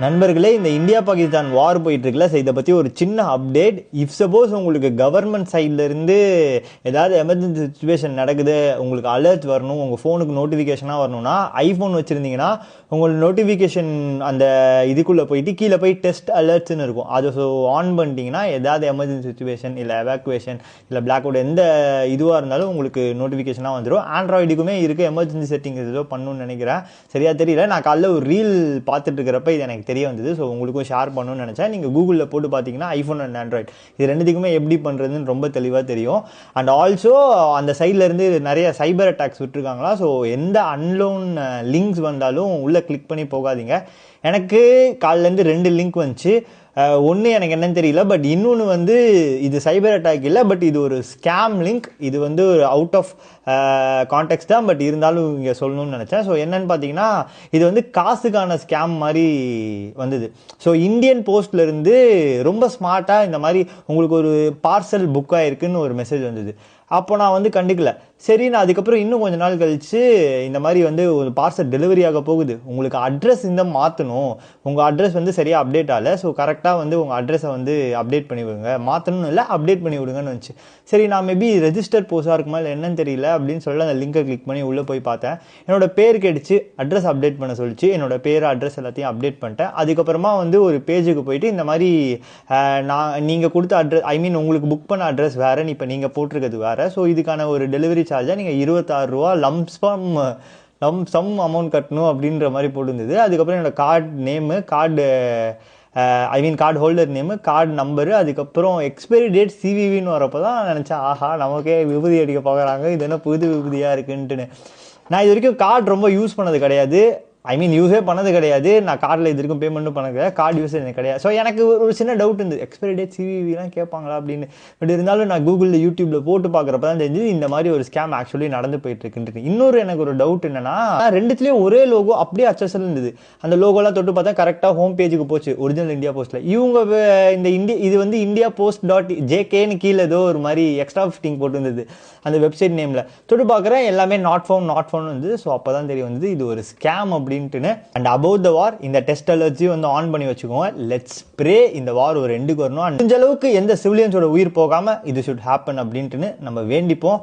நண்பர்களே, இந்த இந்தியா பாகிஸ்தான் வார் போயிட்டு இருக்குல்ல, இதை பற்றி ஒரு சின்ன அப்டேட். இஃப் சப்போஸ் உங்களுக்கு கவர்மெண்ட் சைட்லேருந்து ஏதாவது எமர்ஜென்சி சுச்சுவேஷன் நடக்குது, உங்களுக்கு அலர்ட் வரணும், உங்கள் ஃபோனுக்கு நோட்டிஃபிகேஷனாக வரணும்னா, ஐஃபோன் வச்சுருந்தீங்கன்னா உங்களுக்கு நோட்டிஃபிகேஷன் அந்த இதுக்குள்ளே போயிட்டு கீழே போய் டெஸ்ட் அலர்ட்ஸ்னு இருக்கும். அதை ஆன் பண்ணிட்டீங்கன்னா ஏதாவது எமர்ஜென்சி சுச்சுவேஷன் இல்லை எவாக்குவேஷன் இல்லை பிளாக் அவுட் எந்த இதுவாக இருந்தாலும் உங்களுக்கு நோட்டிஃபிகேஷனாக வந்துடும். ஆண்ட்ராய்டுக்குமே இருக்குது எமர்ஜென்சி செட்டிங்ஸ் ஏதோ பண்ணணும்னு நினைக்கிறேன், சரியா தெரியல. நான் காலைல ஒரு ரீல் பார்த்துட்டு இருக்கிறப்ப இது எனக்கு தெரிய வந்தது. ஸோ உங்களுக்கும் ஷேர் பண்ணணும்னு நினச்சேன். நீங்கள் கூகுளில் போட்டு பார்த்தீங்கன்னா ஐஃபோன் அண்ட் ஆண்ட்ராய்டு இது ரெண்டுத்துக்குமே எப்படி பண்ணுறதுன்னு ரொம்ப தெளிவாக தெரியும். அண்ட் ஆல்சோ அந்த சைட்லேருந்து நிறைய சைபர் அட்டாக்ஸ் விட்டுருக்காங்களா. ஸோ எந்த அன்லோன் லிங்க்ஸ் வந்தாலும் உள்ளே கிளிக் பண்ணி போகாதீங்க. எனக்கு காலிலேருந்து 2 லிங்க் வந்துச்சு. ஒன்று எனக்கு என்னன்னு தெரியல, பட் இன்னொன்று வந்து இது சைபர் அட்டாக் இல்லை, பட் இது ஒரு ஸ்கேம் லிங்க். இது வந்து ஒரு அவுட் ஆஃப் கான்டெக்ட் தான், பட் இருந்தாலும் இங்கே சொல்லணும்னு நினச்சேன். ஸோ என்னன்னு பார்த்தீங்கன்னா, இது வந்து காசுக்கான ஸ்கேம் மாதிரி வந்தது. ஸோ இந்தியன் போஸ்ட்லேருந்து ரொம்ப ஸ்மார்ட்டாக இந்த மாதிரி உங்களுக்கு ஒரு பார்சல் புக் ஆகிருக்குன்னு ஒரு மெசேஜ் வந்தது. அப்போ நான் வந்து கண்டுக்கல. சரி, நான் அதுக்கப்புறம் இன்னும் கொஞ்ச நாள் கழித்து இந்த மாதிரி வந்து ஒரு பார்சல் டெலிவரி ஆக போகுது, உங்களுக்கு அட்ரஸ் இந்த மாற்றணும், உங்கள் அட்ரஸ் வந்து சரியாக அப்டேட் ஆகலை, ஸோ கரெக்டாக வந்து உங்கள் அட்ரஸை வந்து அப்டேட் பண்ணி விடுங்க, மாற்றணும்னு இல்லை அப்டேட் பண்ணி விடுங்கன்னு வந்துச்சு. சரி, நான் மேபி ரெஜிஸ்டர் போஸ்டாக இருக்குமா இல்லை என்னன்னு தெரியல அப்படின்னு சொல்லி அந்த லிங்கை கிளிக் பண்ணி உள்ளே போய் பார்த்தேன். என்னோடய பேர் கேட்டுச்சு, அட்ரஸ் அப்டேட் பண்ண சொல்லிச்சு. என்னோடய பேர் அட்ரஸ் எல்லாத்தையும் அப்டேட் பண்ணிட்டேன். அதுக்கப்புறமா வந்து ஒரு பேஜுக்கு போயிட்டு இந்த மாதிரி நீங்கள் கொடுத்த அட்ரஸ், ஐ மீன் உங்களுக்கு புக் பண்ண அட்ரஸ் வேறு, இப்போ நீங்கள் போட்டிருக்கிறது வேறு. ஸோ இதுக்கான ஒரு டெலிவரி சார்ஜாக நீங்கள் 26 ரூபா லம்சம் அமௌண்ட் கட்டணும் அப்படின்ற மாதிரி போட்டுருந்தது. அதுக்கப்புறம் என்னோடய card name, card holder name, card number, அதுக்கப்புறம் எக்ஸ்பைரி டேட் சிவிவின்னு வரப்போ தான் நினச்சேன், ஆஹா நமக்கே விபூதி அடிக்க பார்க்குறாங்க, இது என்ன புது விபூதியாக இருக்குன்ட்டுன்னு. நான் இது வரைக்கும் கார்டு ரொம்ப யூஸ் பண்ணது கிடையாது, யூஸே பண்ணது கிடையாது. நான் கார்டில் இது வரைக்கும் பேமெண்ட்டும் பண்ணது கிடையாது, கார்டு யூஸ் எனக்கு கிடையாது. ஸோ எனக்கு ஒரு சின்ன டவுட் இருந்தது, எக்ஸ்பைரி டேட் சிவிவிலாம் கேட்பாங்களா அப்படின்னு. பட் இருந்தாலும் நான் கூகுளில் யூடியூப்பில் போட்டு பார்க்குறப்ப தான் தெரிஞ்சு இந்த மாதிரி ஒரு ஸ்கேம் ஆக்சுவலி நடந்து போயிட்டு இருக்குன்ட்டு. இன்னொரு எனக்கு ஒரு டவுட் என்னன்னா, ரெண்டுத்துலேயும் ஒரே லோகோ அப்படியே அச்சல் இருந்தது. அந்த லோகோலாம் தொட்டு பார்த்தா கரெக்டாக ஹோம் பேஜுக்கு போச்சு, ஒரிஜினல் இந்தியா போஸ்ட்டில். இவங்க இது வந்து இந்தியா போஸ்ட் .jkன்னு கீழே ஏதோ ஒரு மாதிரி எக்ஸ்ட்ரா ஃபிட்டிங் போட்டுருந்தது அந்த வெப்சைட் நேமில். தொட்டு பார்க்குறேன் எல்லாமே நாட் ஃபவுண்ட் வந்து. ஸோ அப்போ தான் தெரிய வந்தது இது ஒரு ஸ்கேம் அப்படின்ட்டுன்னு. அண்ட் அபவுட் த வார், இந்த டெஸ்ட் அலர்ட்ஸையும் வந்து ஆன் பண்ணி வச்சுக்கோங்க. லெட்ஸ் ப்ரே இந்த வார் ஒரு எண்டுக்கு வரணும். முடிஞ்ச அளவுக்கு எந்த சிவிலியன்ஸோட உயிர் போகாமல் இது ஷுட் ஹேப்பன் அப்படின்ட்டுன்னு நம்ம வேண்டிப்போம்.